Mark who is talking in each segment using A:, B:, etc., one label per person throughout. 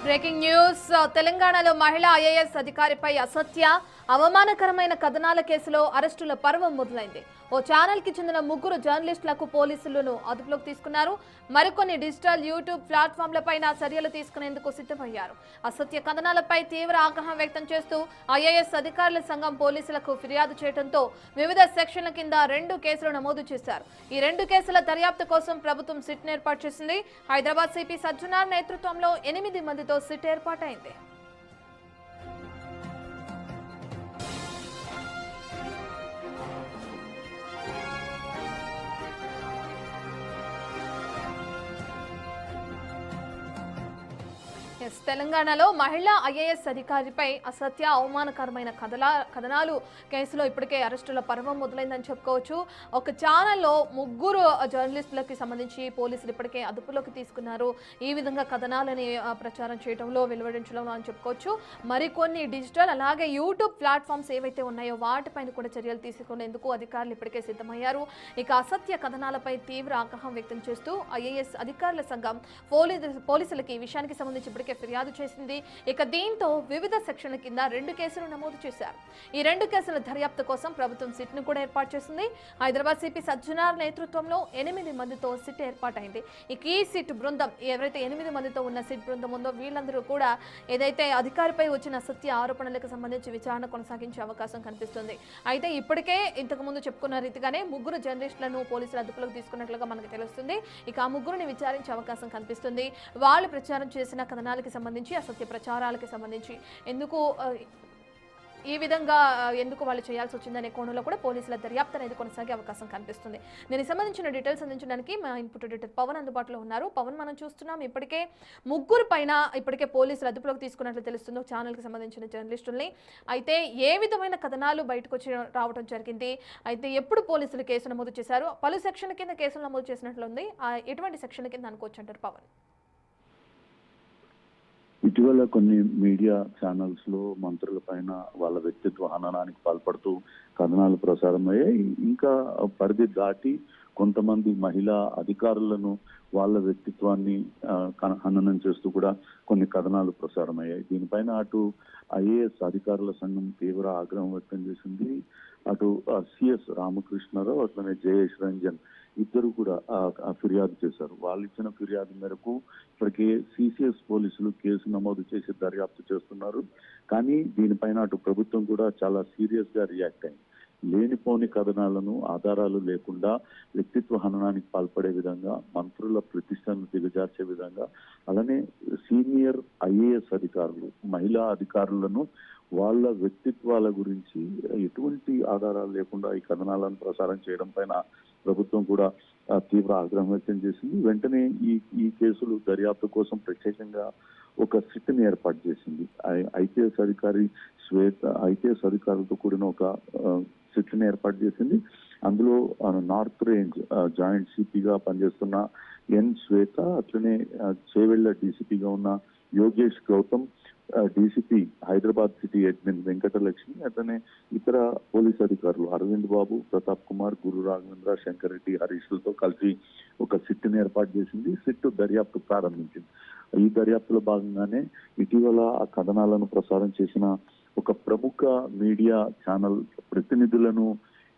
A: Breaking news తెలంగాణలో మహిళా IAS అధికారిపై అసత్య అవమానకరమైన కథనాల కేసులో అరెస్టుల పర్వం మొదలైంది. ఓ ఛానల్ కి చెందిన ముగ్గురు జర్నలిస్టులకు పోలీసులను అదుపులోకి తీసుకున్నారు. మరికొన్ని డిజిటల్ యూట్యూబ్ ప్లాట్ఫామ్లపైన చర్యలు తీసుకునేందుకు సిద్ధమయ్యారు. అసత్య కథనాలపై తీవ్ర ఆగ్రహం వ్యక్తం చేస్తూ ఐఏఎస్ అధికారుల సంఘం పోలీసులకు ఫిర్యాదు చేయడంతో వివిధ సెక్షన్ల కింద 2 కేసులు నమోదు చేశారు. ఈ 2 కేసుల దర్యాప్తు కోసం ప్రభుత్వం సిట్ ఏర్పాటు చేసింది. హైదరాబాద్ సిపి సజ్జనార్ నేతృత్వంలో 8 మందితో సిట్ ఏర్పాటైంది. తెలంగాణలో మహిళా ఐఏఎస్ అధికారిపై అసత్య అవమానకరమైన కథనాలు కేసులో ఇప్పటికే అరెస్టుల పర్వం మొదలైందని చెప్పుకోవచ్చు. ఒక ఛానల్లో ముగ్గురు జర్నలిస్టులకి సంబంధించి పోలీసులు ఇప్పటికే అదుపులోకి తీసుకున్నారు. ఈ విధంగా కథనాలని ప్రచారం చేయడంలో వెలువడించడంలో అని చెప్పుకోవచ్చు. మరికొన్ని డిజిటల్ అలాగే యూట్యూబ్ ప్లాట్ఫామ్స్ ఏవైతే ఉన్నాయో వాటిపైన కూడా చర్యలు తీసుకునేందుకు అధికారులు ఇప్పటికే సిద్ధమయ్యారు. ఇక అసత్య కథనాలపై తీవ్ర ఆగ్రహం వ్యక్తం చేస్తూ ఐఏఎస్ అధికారుల సంఘం పోలీసులకి ఈ విషయానికి సంబంధించి ఇప్పటికే ఫిర్యాదు చేసింది. ఇక దీంతో వివిధ సెక్షన్ల కింద 2 కేసులు నమోదు చేశారు. ఈ 2 కేసుల దర్యాప్తు కోసం ప్రభుత్వం సిట్ ను కూడా ఏర్పాటు చేసింది. హైదరాబాద్ సిపి సజ్జనార్ నేతృత్వంలో 8 మందితో సిట్ ఏర్పాటైంది. ఇక ఈ సిట్ బృందం ఎవరైతే 8 మందితో ఉన్న సిట్ బృందం ఉందో వీళ్ళందరూ కూడా ఏదైతే అధికారిపై వచ్చిన అసత్య ఆరోపణలకు సంబంధించి విచారణ కొనసాగించే అవకాశం కనిపిస్తుంది. అయితే ఇప్పటికే ఇంతకు ముందు చెప్పుకున్న రీతిగానే ముగ్గురు జర్నలిస్టులను పోలీసులు అదుపులోకి తీసుకున్నట్లుగా మనకు తెలుస్తుంది. ఇక ఆ ముగ్గురిని విచారించే అవకాశం కనిపిస్తుంది. వాళ్ళు ప్రచారం చేసిన కథనాలకి సంబంధించి అసత్య ప్రచారాలకి సంబంధించి ఈ విధంగా ఎందుకు వాళ్ళు చేయాల్సి వచ్చిందనే కోణంలో కూడా పోలీసుల దర్యాప్తు అనేది కొనసాగే అవకాశం కనిపిస్తుంది. దీనికి సంబంధించిన డీటెయిల్స్ అందించడానికి మా ఇన్పుట్ ఎడిటర్ పవన్ అందుబాటులో ఉన్నారు. పవన్, మనం చూస్తున్నాం ఇప్పటికే ముగ్గురు పైన ఇప్పటికే పోలీసులు అదుపులోకి తీసుకున్నట్లు తెలుస్తుంది ఛానల్కి సంబంధించిన జర్నలిస్టుల్ని. అయితే ఏ విధమైన కథనాలు బయటకు వచ్చి రావడం జరిగింది, అయితే ఎప్పుడు పోలీసులు కేసు నమోదు చేశారు, పలు సెక్షన్ల కింద కేసులు నమోదు చేసినట్లుంది, ఎటువంటి సెక్షన్ల కింద అనుకోవచ్చు అంటారు పవన్?
B: ఇటీవల కొన్ని మీడియా ఛానల్స్ లో మంత్రుల పైన వాళ్ళ వ్యక్తిత్వ హననానికి పాల్పడుతూ కథనాలు ప్రసారమయ్యాయి. ఇంకా పరిధి దాటి కొంతమంది మహిళా అధికారులను వాళ్ళ వ్యక్తిత్వాన్ని హననం చేస్తూ కూడా కొన్ని కథనాలు ప్రసారమయ్యాయి. దీనిపైన అటు ఐఏఎస్ అధికారుల సంఘం తీవ్ర ఆగ్రహం వ్యక్తం చేసింది. అటు సిఎస్ రామకృష్ణరావు అట్లనే జయేష్ రంజన్ ఇద్దరు కూడా ఫిర్యాదు చేశారు. వాళ్ళు ఇచ్చిన ఫిర్యాదు మేరకు ఇప్పటికే సిసిఎస్ పోలీసులు కేసు నమోదు చేసి దర్యాప్తు చేస్తున్నారు. కానీ దీనిపైన అటు ప్రభుత్వం కూడా చాలా సీరియస్ గా రియాక్ట్ అయింది. లేనిపోని కథనాలను ఆధారాలు లేకుండా వ్యక్తిత్వ హననానికి పాల్పడే విధంగా, మంత్రుల ప్రతిష్టను దిగజార్చే విధంగా, అలానే సీనియర్ ఐఏఎస్ అధికారులు మహిళా అధికారులను వాళ్ళ వ్యక్తిత్వాల గురించి ఎటువంటి ఆధారాలు లేకుండా ఈ కథనాలను ప్రసారం చేయడం పైన ప్రభుత్వం కూడా తీవ్ర ఆగ్రహం వ్యక్తం చేసింది. వెంటనే ఈ కేసులు దర్యాప్తు కోసం ప్రత్యేకంగా ఒక సిట్ ని ఏర్పాటు చేసింది. ఐపీఎస్ అధికారి ఐపీఎస్ అధికారులతో కూడిన ఒక సిట్ ని ఏర్పాటు చేసింది. అందులో నార్త్ రేంజ్ జాయింట్ సిపిగా పనిచేస్తున్న ఎన్ శ్వేత, అట్లనే చేవెళ్ల డీసీపీగా ఉన్న Yogesh Gautam, DCP Hyderabad city admin Venkatalakshmi, అట్లనే ఇతర పోలీస్ అధికారులు అరవింద్ బాబు, ప్రతాప్ కుమార్, గురు రాఘవేంద్ర, శంకర్ రెడ్డి, హరీష్లతో కలిసి ఒక సిట్ ని ఏర్పాటు చేసింది. సిట్ దర్యాప్తు ప్రారంభించింది. ఈ దర్యాప్తులో భాగంగానే ఇటీవల ఆ కథనాలను ప్రసారం చేసిన ఒక ప్రముఖ మీడియా ఛానల్ ప్రతినిధులను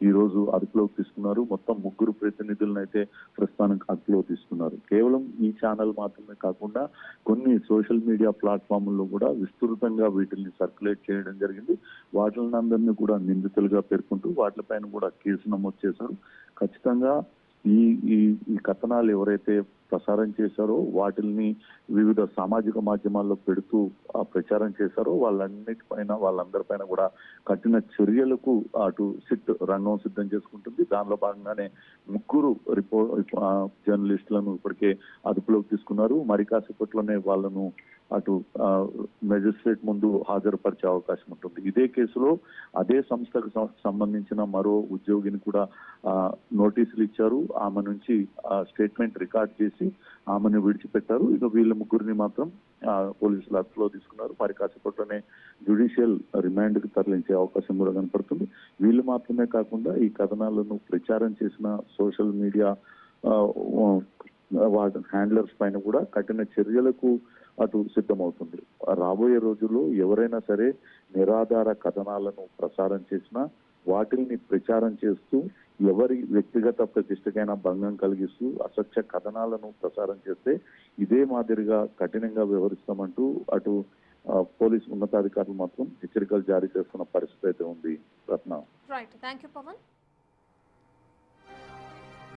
B: ఈ రోజు అదుపులోకి తీసుకున్నారు. మొత్తం 3 ప్రతినిధులను అయితే ప్రస్తుతానికి అదుపులోకి తీసుకున్నారు. కేవలం ఈ ఛానల్ మాత్రమే కాకుండా కొన్ని సోషల్ మీడియా ప్లాట్ఫామ్ల్లో కూడా విస్తృతంగా వీటిని సర్క్యులేట్ చేయడం జరిగింది. వాటిని అందరినీ కూడా నిందితులుగా పేర్కొంటూ వాటిపైన కూడా కేసు నమోదు చేశారు. ఖచ్చితంగా ఈ కథనాలు ఎవరైతే ప్రసారం చేశారో వాటిని వివిధ సామాజిక మాధ్యమాల్లో పెడుతూ ప్రచారం చేశారో వాళ్ళందరిపైన కూడా కఠిన చర్యలకు అటు సిట్ రంగం సిద్ధం చేసుకుంటుంది. దానిలో భాగంగానే 3 జర్నలిస్టులను ఇప్పటికే అదుపులోకి తీసుకున్నారు. మరి కాసేపట్లోనే వాళ్ళను అటు మెజిస్ట్రేట్ ముందు హాజరుపరిచే అవకాశం ఉంటుంది. ఇదే కేసులో అదే సంస్థకు సంబంధించిన మరో ఉద్యోగిని కూడా నోటీసులు ఇచ్చారు. ఆమె నుంచి స్టేట్మెంట్ రికార్డ్ చేసి ఆమెను విడిచిపెట్టారు. ఇక వీళ్ళ 3 మాత్రం పోలీసులు అదుపులో తీసుకున్నారు. మరి కాసేపట్లోనే జ్యుడిషియల్ రిమాండ్ కి తరలించే అవకాశం కూడా కనపడుతుంది. వీళ్ళు మాత్రమే కాకుండా ఈ కథనాలను ప్రచారం చేసిన సోషల్ మీడియా వాటి హ్యాండ్లర్స్ పైన కూడా కఠిన చర్యలకు అటు సిద్ధమవుతుంది. రాబోయే రోజుల్లో ఎవరైనా సరే నిరాధార కథనాలను ప్రసారం చేసినా వాటిని ప్రచారం చేస్తూ ఎవరి వ్యక్తిగత ప్రతిష్టకైనా భంగం కలిగిస్తూ అసత్య కథనాలను ప్రసారం చేస్తే ఇదే మాదిరిగా కఠినంగా వ్యవహరిస్తామంటూ అటు పోలీసు ఉన్నతాధికారులు మాత్రం హెచ్చరికలు జారీ చేస్తున్న పరిస్థితి అయితే ఉంది. Ratna.
A: Right, thank you Pawan.